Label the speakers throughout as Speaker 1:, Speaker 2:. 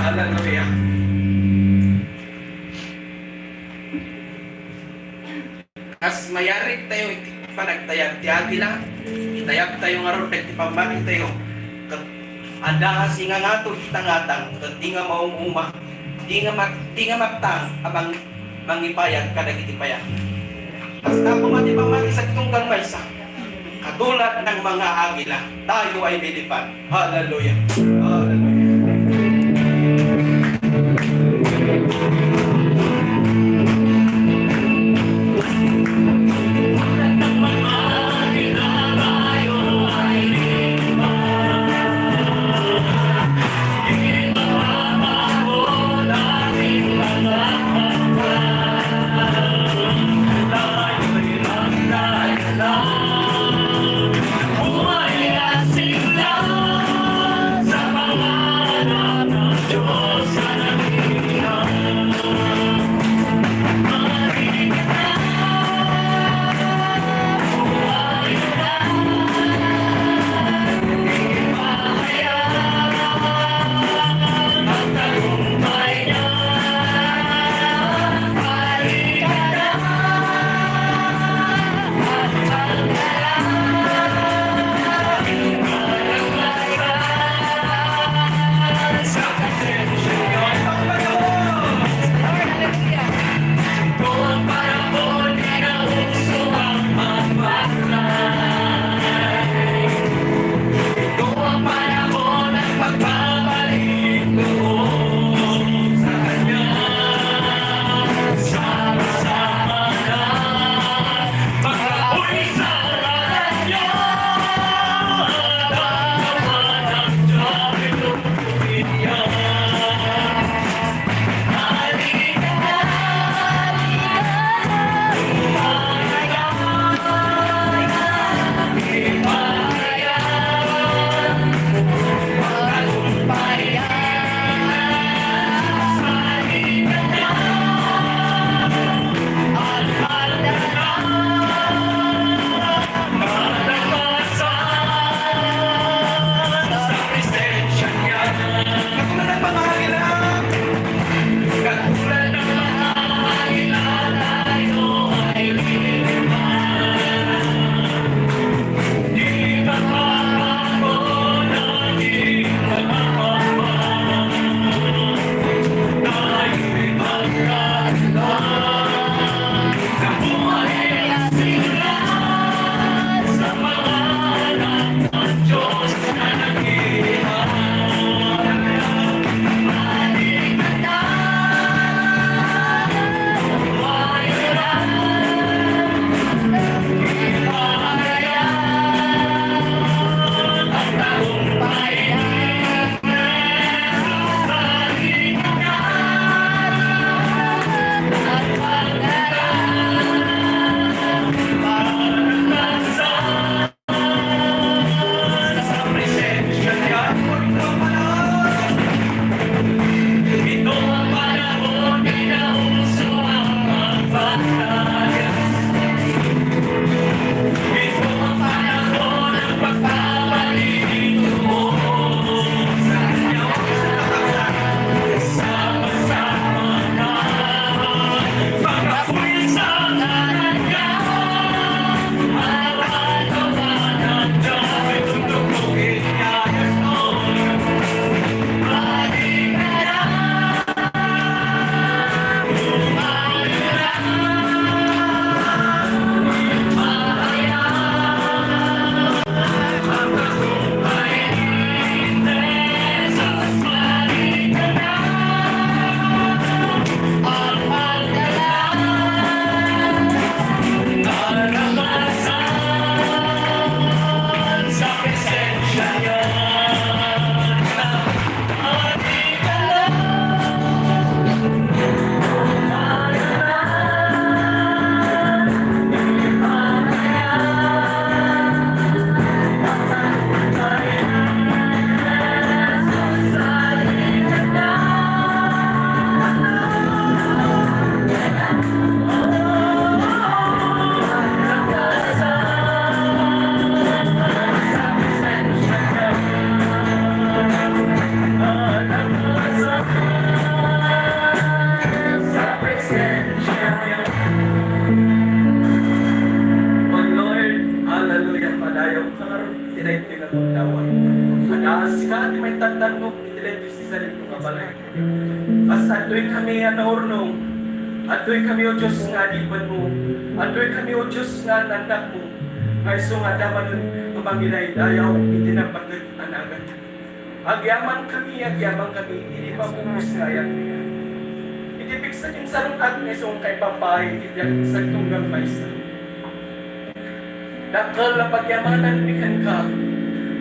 Speaker 1: Hallelujah. As mayari tayo iti panagtayag ti agila, itayag tayo nga ron iti pamati tayo. Anda singa nga to itangatang, di nga maumuma, di nga matang abang mangipayag kadag iti payag. Basta pumati pamati sa tunggang maysa, katulad ng mga agila, tayo ay lilipad. Hallelujah. Hallelujah.
Speaker 2: Umay asing lang sa mga
Speaker 1: balay. As ato'y kami anornong, ato'y kami o Diyos nga dipan mo, ato'y kami o Diyos nga nandak mo, ngay nga daman mamanginay dayaw, itinapagod anagan. Agyaman kami, hindi mabubus nga yan. Itipik sa kinsarong at nesong kay papahay, itipik sa tunggang maysa. Dakal na pagyamanan mikan ka,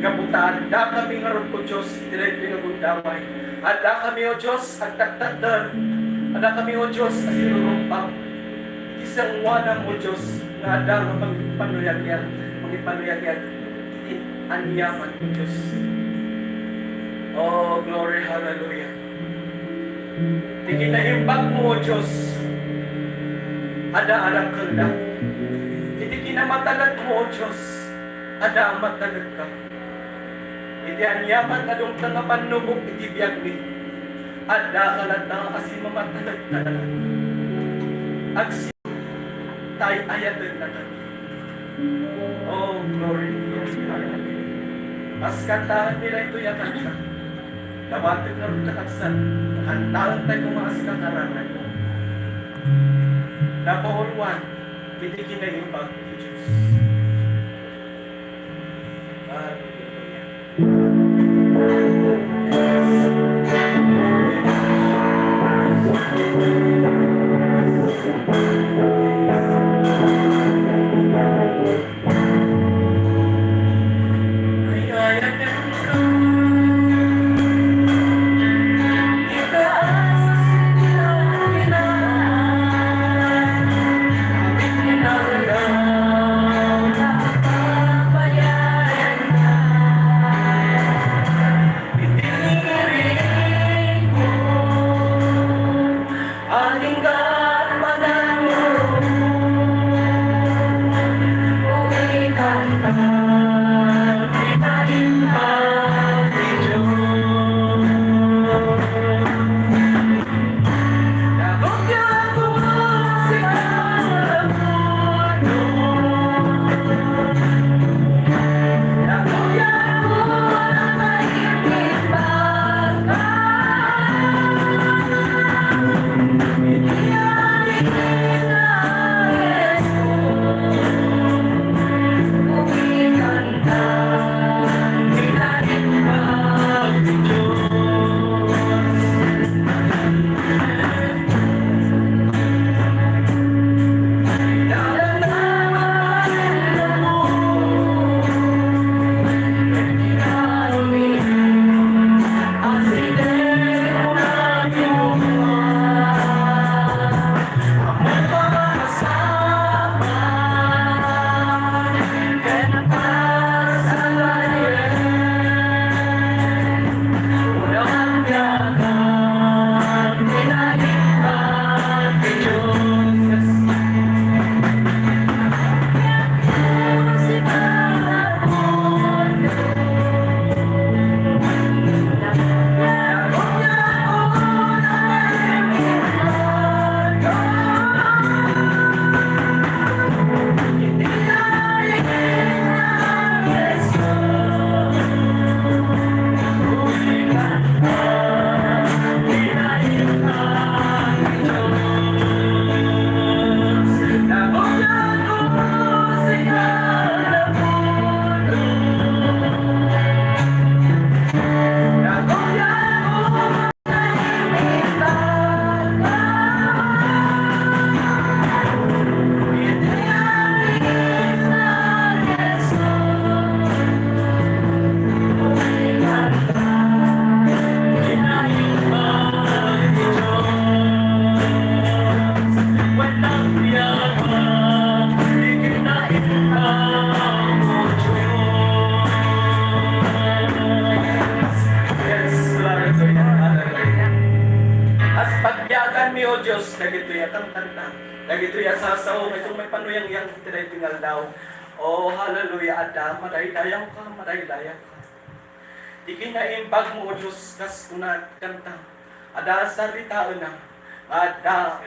Speaker 1: kaputaan, da kami ngaron ko Diyos, itinay pinagundamay. At da kami o Diyos, at taktakdan, at da kami o Diyos, at sinurumpang. Isang wanang o Diyos, na da nga panuyagyan, anyaman o Diyos. Oh, glory, hallelujah. Ikinaimbag mo o Diyos, ada-alang kanda. Iti kinamatalag mo o Diyos, ada matalag ka. Iti anyaman na dong tangapan nubog iti biyag ni. Ada kalata kasi mamatalag ka na. Agsi tayo ayatan na ka. Oh, glory, glory, hallelujah. As kantahan nila ito yakan ka. Dawatin na rin kakaksan. Kantahan tayo kung mga sikakarangan. Number 1, hindi kinaimbag ni Diyos. Diyos, dagito'y atang kanta, dagito'y asasaw, may panuyang yang tinay tingal daw. Oh, hallelujah, Ada, maday-dayaw ka, maday-dayaw ka. Di kinaimbag mo, Diyos, kas kunat kanta. Ada, saritaan na. Ada,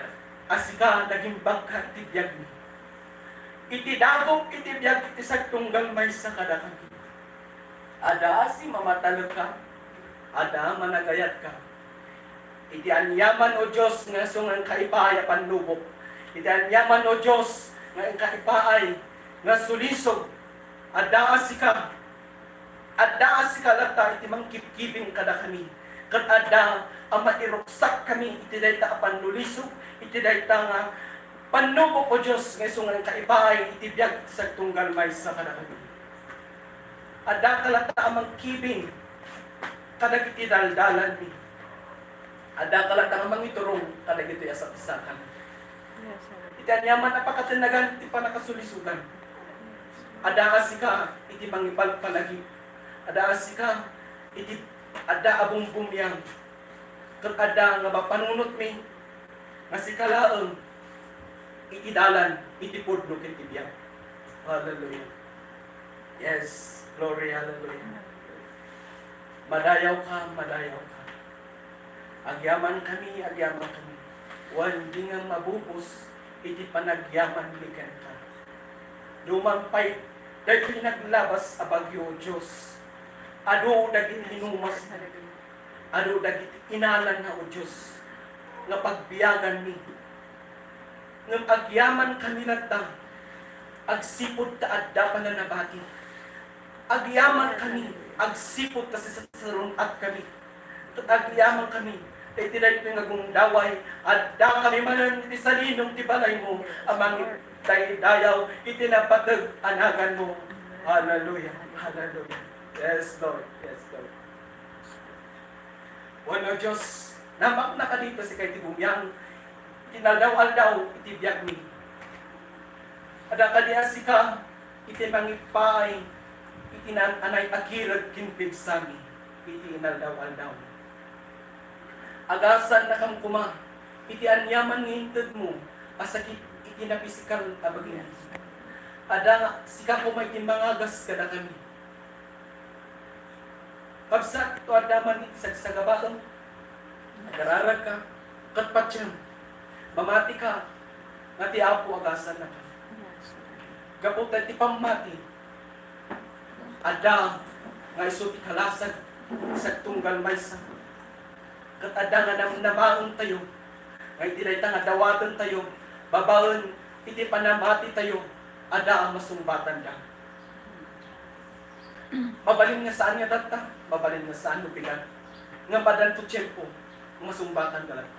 Speaker 1: asika, nagimbag ka, tibiyag mo. Itidagok, itibiyag, itisagtunggang may sa kadakan. Ada, si mamatalog ka. Ada, managayat ka. Iti anyaman o Diyos nga sungang kaipaya panlubok. Iti anyaman o Diyos nga ang kaipay nga sulisog. Addaas sika. Addaas sika lata iti mangkipkibing kada kami. Kat adda ang mairuksak kami iti dayta panlulisog. Iti dayta nga panlubok o Diyos nga sungang kaipay iti biyag sa tunggal may sa kada kami. Adda kalata ang mangkibing kada kiti daldalan ni. Ada kalatang mangiturong kadag ito'y asap-isakan. Iti anyaman na pakatinagan, iti pa nakasulisugan. Ada asika, iti mangipalpalagi. Ada asika, iti ada abong bumyang. Kat ada nga mapanunot mi, nga sikalaang, iti dalan, iti pudno iti biyang. Hallelujah. Yes, glory, hallelujah. Madayaw ka, madayaw ka. Agyaman kami, agyaman kami. Hindi nga mabubos, iti panagyaman likan ka. Dumampay, dahil pinaglabas abagyo, Diyos. Ano dagit hinumas, ano dagit inalan na, o Diyos, nga pagbiyagan mi. Nga agyaman kami nagda, agsipod ta adda pananabati. Agyaman kami, agsipod ta sa sarunat kami. Agyaman kami, iti na ito nga daway, at da kami manan iti salinong ti balay mo, amang dayaw, iti napatag anagan mo. Hallelujah, hallelujah. Yes, Lord, yes, Lord. Wano Diyos, namak na ka dito si kay tibumyang, tinaldaw-aldaw, iti biyag mi. Ada kaliasi ka, iti mangipay, iti anay akirag kinpig sami, iti inaldaw-aldaw. Agasan na kang kuma, iti anyaman ngintad mo, asakit iti na pisikal abagin. Ada sika ko may timbangagas kada kami. Pagsak to adaman iti sagsagabaang, nagararag ka, katpatsyan, mamati ka, ngati apo agasan na ka. Gaputan ti pamati, ada nga iso ti kalasag, sa tunggal maysa. Katada nga namaon tayo, ngay tinay nga dawatan tayo, babaon, iti panamati tayo, ada ang masumbatan da. Mabalin nga saan nga data, mabalin nga saan mo bigan, nga padan to tiyempo, masumbatan ka lang.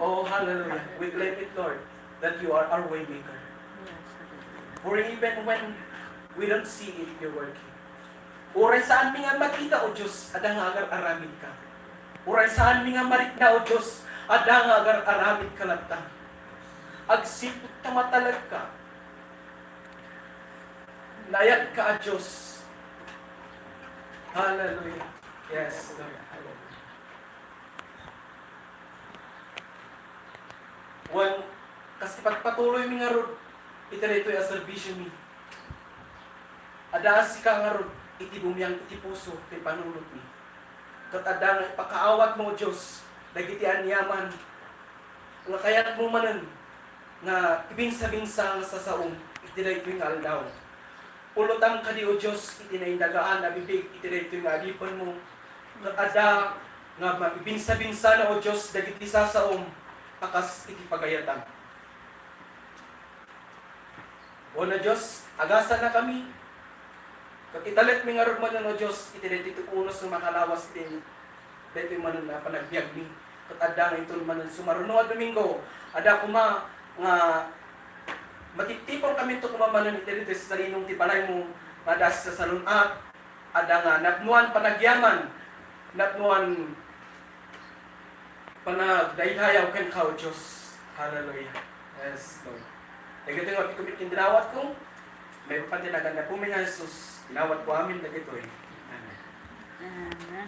Speaker 1: Oh, hallelujah. We claim it, Lord, that you are our way maker. For even when we don't see it, you're working. Uray saan mi nga makita, O Diyos, ada nga agar-aramid ka. Uray saan mi nga marikna, O Diyos, ada nga agar-aramid ka lata. Agsipot ka matalag ka. Layag ka, O Diyos. Hallelujah. Yes, Lord. Hallelujah. Kasi pagpatuloy mi nga rod, ito na ito'y aservisyo mi. Adaas ka nga rod, iti bumiyang iti puso, iti panunod mi. Katada nga ipakaawat mo, Diyos, dagiti anyaman, nga kayat mo manan, nga ibinsa-binsa sa saong, iti na ito'y aldaw. Ulotang ka di, O Diyos, iti na indagaan, nabibig, iti na ito'y alipon mo. Katada nga ibinsa-binsa na, O Diyos, dagiti sa saong, akas iti pagayatan. O na Diyos, agasan na kami. Kakitalit mi nga rin manon, O Diyos, itinitito unos ng makalawas din. Dito manon na panagbiag mi. Katadang ito manon sumaruno at Domingo. Ada kuma nga matitipon kami ito kumamanon itinito sa salinong tibalay mo. Madas sa salunat. Ada nga napnuan panagyaman. Napnuan panagdayhayaw ken ka, O Diyos. Hallelujah. Yes, Lord. Dagito yung apikumit kindinawat ko. May papantinagan na po mga Jesus. Inawat ko amin na dito eh. Amen.